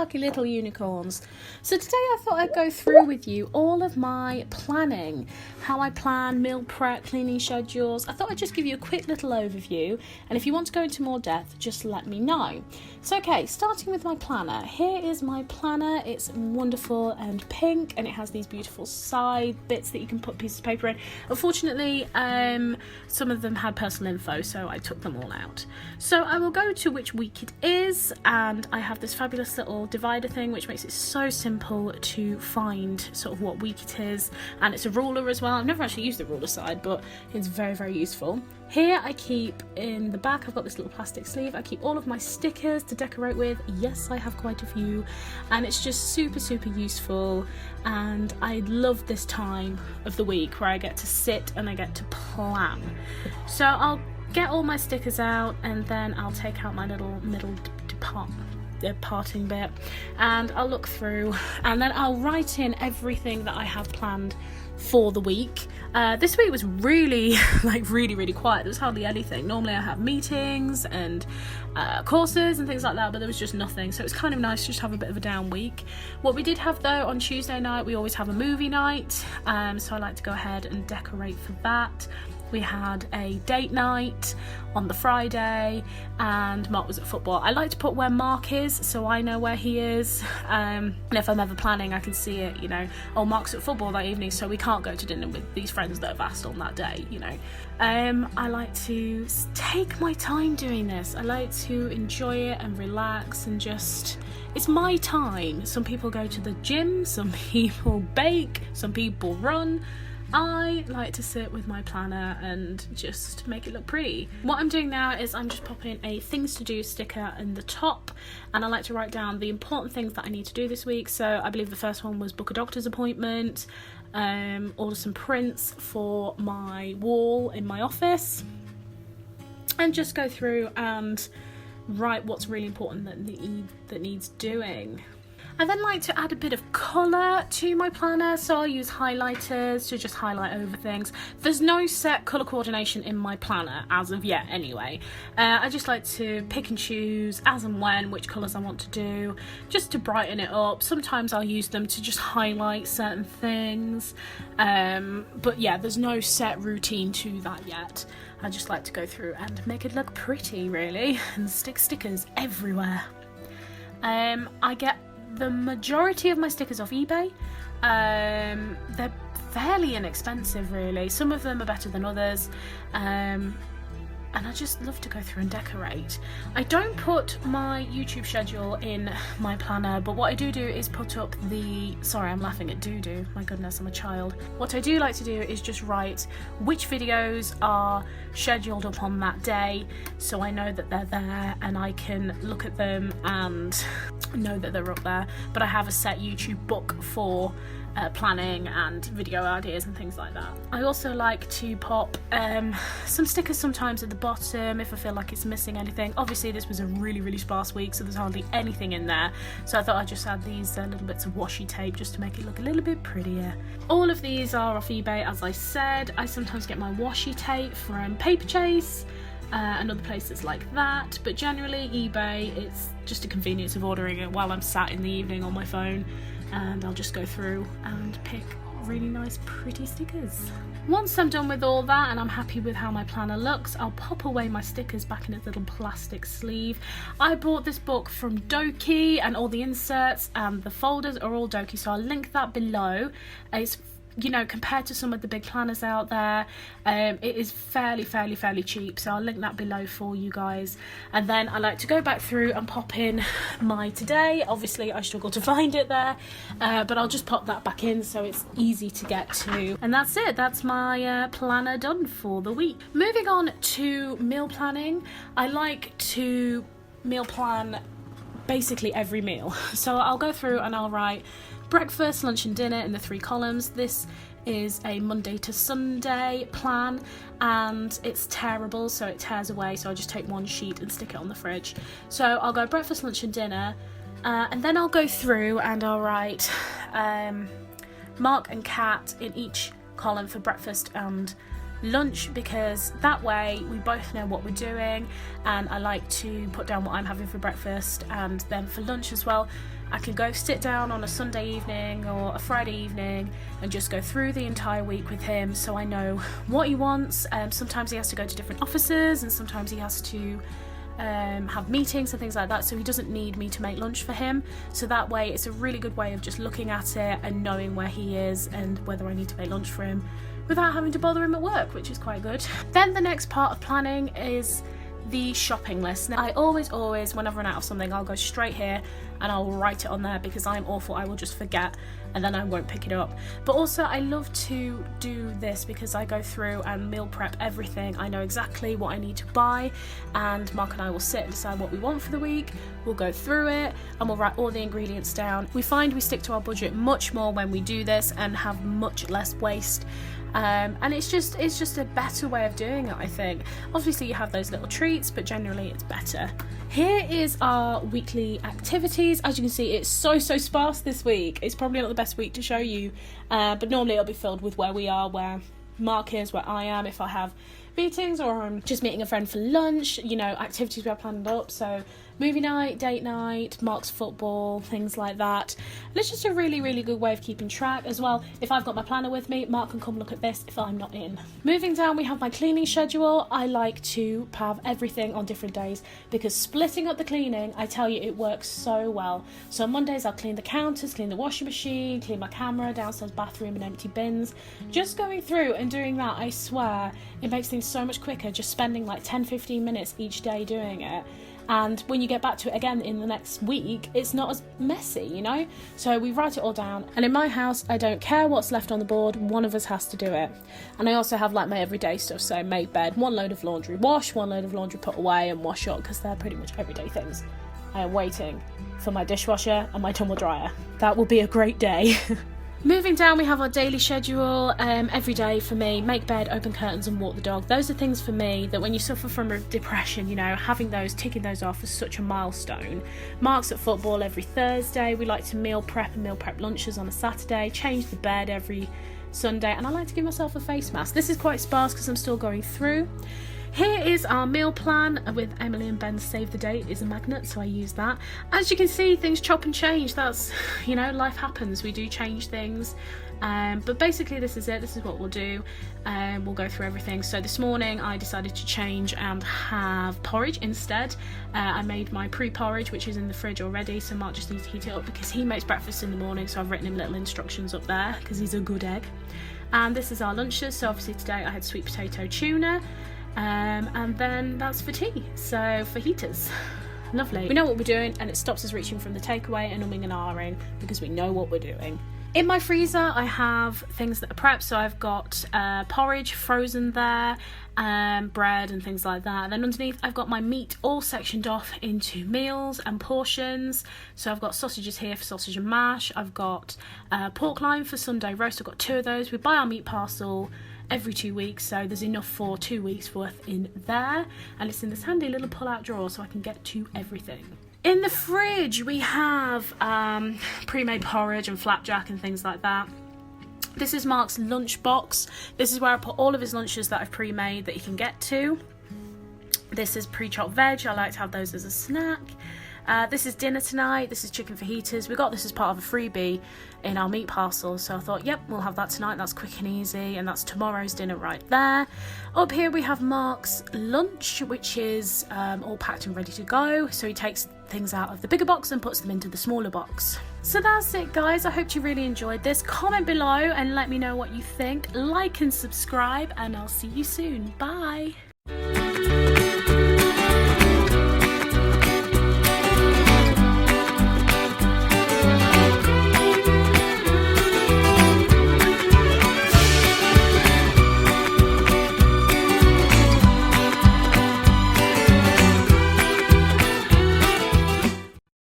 lucky little unicorns. So today I thought I'd go through with you all of my planning, how I plan, meal prep, cleaning schedules. I thought I'd just give you a quick little overview, and if you want to go into more depth, just let me know. So okay, starting with my planner. Here is my planner. It's wonderful and pink, and it has these beautiful side bits that you can put pieces of paper in. Unfortunately, some of them had personal info, so I took them all out. So I will go to which week it is, and I have this fabulous little divider thing which makes it so simple to find sort of what week it is, and it's a ruler as well. I've never actually used the ruler side, but it's very, very useful. Here I keep, in the back I've got this little plastic sleeve, I keep all of my stickers to decorate with. Yes, I have quite a few, and it's just super, super useful, and I love this time of the week where I get to sit and I get to plan. So I'll get all my stickers out, and then I'll take out my little middle parting bit, and I'll look through, and then I'll write in everything that I have planned for the week. This week was really really quiet. There was hardly anything. Normally I have meetings and courses and things like that, but there was just nothing, so it was kind of nice to just have a bit of a down week. What we did have though, on Tuesday night we always have a movie night, so I like to go ahead and decorate for that. We had a date night on the Friday, and Mark was at football. I like to put where Mark is so I know where he is, and if I'm ever planning I can see it, you know, oh, Mark's at football that evening, so we can't go to dinner with these friends that have asked on that day, you know. I like to take my time doing this. I like to enjoy it and relax, and just, it's my time. Some people go to the gym, some people bake, some people run. I like to sit with my planner and just make it look pretty. What I'm doing now is I'm just popping a things to do sticker in the top, and I like to write down the important things that I need to do this week. So I believe the first one was book a doctor's appointment, order some prints for my wall in my office, and just go through and write what's really important that needs doing. I then like to add a bit of colour to my planner, so I'll use highlighters to just highlight over things. There's no set colour coordination in my planner as of yet anyway. I just like to pick and choose as and when which colours I want to do, just to brighten it up. Sometimes I'll use them to just highlight certain things, but yeah, there's no set routine to that yet. I just like to go through and make it look pretty, really, and stick stickers everywhere. I get the majority of my stickers off eBay. They're fairly inexpensive, really. Some of them are better than others, and I just love to go through and decorate. I don't put my YouTube schedule in my planner, but what I do is put up the, sorry, I'm laughing at do, my goodness, I'm a child. What I do like to do is just write which videos are scheduled up on that day, so I know that they're there and I can look at them and know that they're up there. But I have a set YouTube book for planning and video ideas and things like that. I also like to pop some stickers sometimes at the bottom if I feel like it's missing anything. Obviously this was a really sparse week, so there's hardly anything in there, so I thought I'd just add these little bits of washi tape just to make it look a little bit prettier. All of these are off eBay, as I said. I sometimes get my washi tape from Paper Chase and other places like that, but generally eBay, it's just a convenience of ordering it while I'm sat in the evening on my phone, and I'll just go through and pick really nice pretty stickers. Once I'm done with all that and I'm happy with how my planner looks, I'll pop away my stickers back in its little plastic sleeve. I bought this book from Doki, and all the inserts and the folders are all Doki, so I'll link that below. It's, you know, compared to some of the big planners out there, it is fairly cheap, so I'll link that below for you guys. And then I like to go back through and pop in my today. Obviously I struggle to find it there, but I'll just pop that back in so it's easy to get to. And that's it, that's my planner done for the week. Moving on to meal planning, I like to meal plan basically every meal. So I'll go through and I'll write breakfast, lunch and dinner in the 3 columns. This is a Monday to Sunday plan, and it's tearable, so it tears away, so I just take one sheet and stick it on the fridge. So I'll go breakfast, lunch and dinner, and then I'll go through and I'll write Mark and Kat in each column for breakfast and lunch, because that way we both know what we're doing, and I like to put down what I'm having for breakfast, and then for lunch as well I can go sit down on a Sunday evening or a Friday evening and just go through the entire week with him, so I know what he wants. Sometimes he has to go to different offices, and sometimes he has to have meetings and things like that, so he doesn't need me to make lunch for him. So that way it's a really good way of just looking at it and knowing where he is and whether I need to make lunch for him without having to bother him at work, which is quite good. Then the next part of planning is the shopping list. Now I always when I run out of something, I'll go straight here and I'll write it on there, because I'm awful, I will just forget and then I won't pick it up. But also I love to do this because I go through and meal prep everything. I know exactly what I need to buy, and Mark and I will sit and decide what we want for the week. We'll go through it and we'll write all the ingredients down. We find we stick to our budget much more when we do this and have much less waste. And it's just a better way of doing it, I think. Obviously you have those little treats, but generally it's better. Here is our weekly activities. As you can see, it's so sparse this week. It's probably not the best week to show you, but normally it'll be filled with where we are, where Mark is, where I am, if I have meetings or I'm just meeting a friend for lunch, you know, activities we have planned up. So movie night, date night, Mark's football, things like that. And it's just a really good way of keeping track as well. If I've got my planner with me, Mark can come look at this if I'm not in. Moving down, we have my cleaning schedule. I like to have everything on different days, because splitting up the cleaning, I tell you, it works so well. So on Mondays I'll clean the counters, clean the washing machine, clean my camera, downstairs bathroom and empty bins. Just going through and doing that, I swear, it makes things so much quicker, just spending like 10-15 minutes each day doing it. And when you get back to it again in the next week, it's not as messy, you know? So we write it all down. And in my house, I don't care what's left on the board, one of us has to do it. And I also have like my everyday stuff, so make bed, one load of laundry wash, one load of laundry put away and wash up, because they're pretty much everyday things. I am waiting for my dishwasher and my tumble dryer. That will be a great day. Moving down, we have our daily schedule. Every day for me, make bed, open curtains and walk the dog. Those are things for me that when you suffer from depression, you know, having those, ticking those off is such a milestone. Mark's at football every Thursday. We like to meal prep and meal prep lunches on a Saturday, change the bed every Sunday, and I like to give myself a face mask. This is quite sparse because I'm still going through. Here is our meal plan with Emily and Ben's Save the Date is a magnet, so I use that. As you can see, things chop and change. That's, you know, life happens. We do change things. But basically this is it. This is what we'll do. We'll go through everything. So this morning I decided to change and have porridge instead. I made my pre-porridge, which is in the fridge already, so Mark just needs to heat it up because he makes breakfast in the morning, so I've written him little instructions up there because he's a good egg. And this is our lunches. So obviously today I had sweet potato tuna. And then that's for tea, so fajitas. Lovely. We know what we're doing, and it stops us reaching from the takeaway and umming and ahhing because we know what we're doing. In my freezer I have things that are prepped, so I've got porridge frozen there, bread and things like that. And then underneath I've got my meat all sectioned off into meals and portions. So I've got sausages here for sausage and mash. I've got pork loin for Sunday roast. I've got 2 of those. We buy our meat parcel every 2 weeks, so there's enough for 2 weeks worth in there, and it's in this handy little pull-out drawer so I can get to everything. In the fridge we have pre-made porridge and flapjack and things like that. This is Mark's lunch box. This is where I put all of his lunches that I've pre-made that he can get to. This is pre-chopped veg. I like to have those as a snack. This is dinner tonight. This is chicken fajitas. We got this as part of a freebie in our meat parcel, so I thought, yep, we'll have that tonight. That's quick and easy, and that's tomorrow's dinner right there. Up here we have Mark's lunch, which is all packed and ready to go. So he takes things out of the bigger box and puts them into the smaller box. So that's it, guys. I hope you really enjoyed this. Comment below and let me know what you think. Like and subscribe, and I'll see you soon. Bye.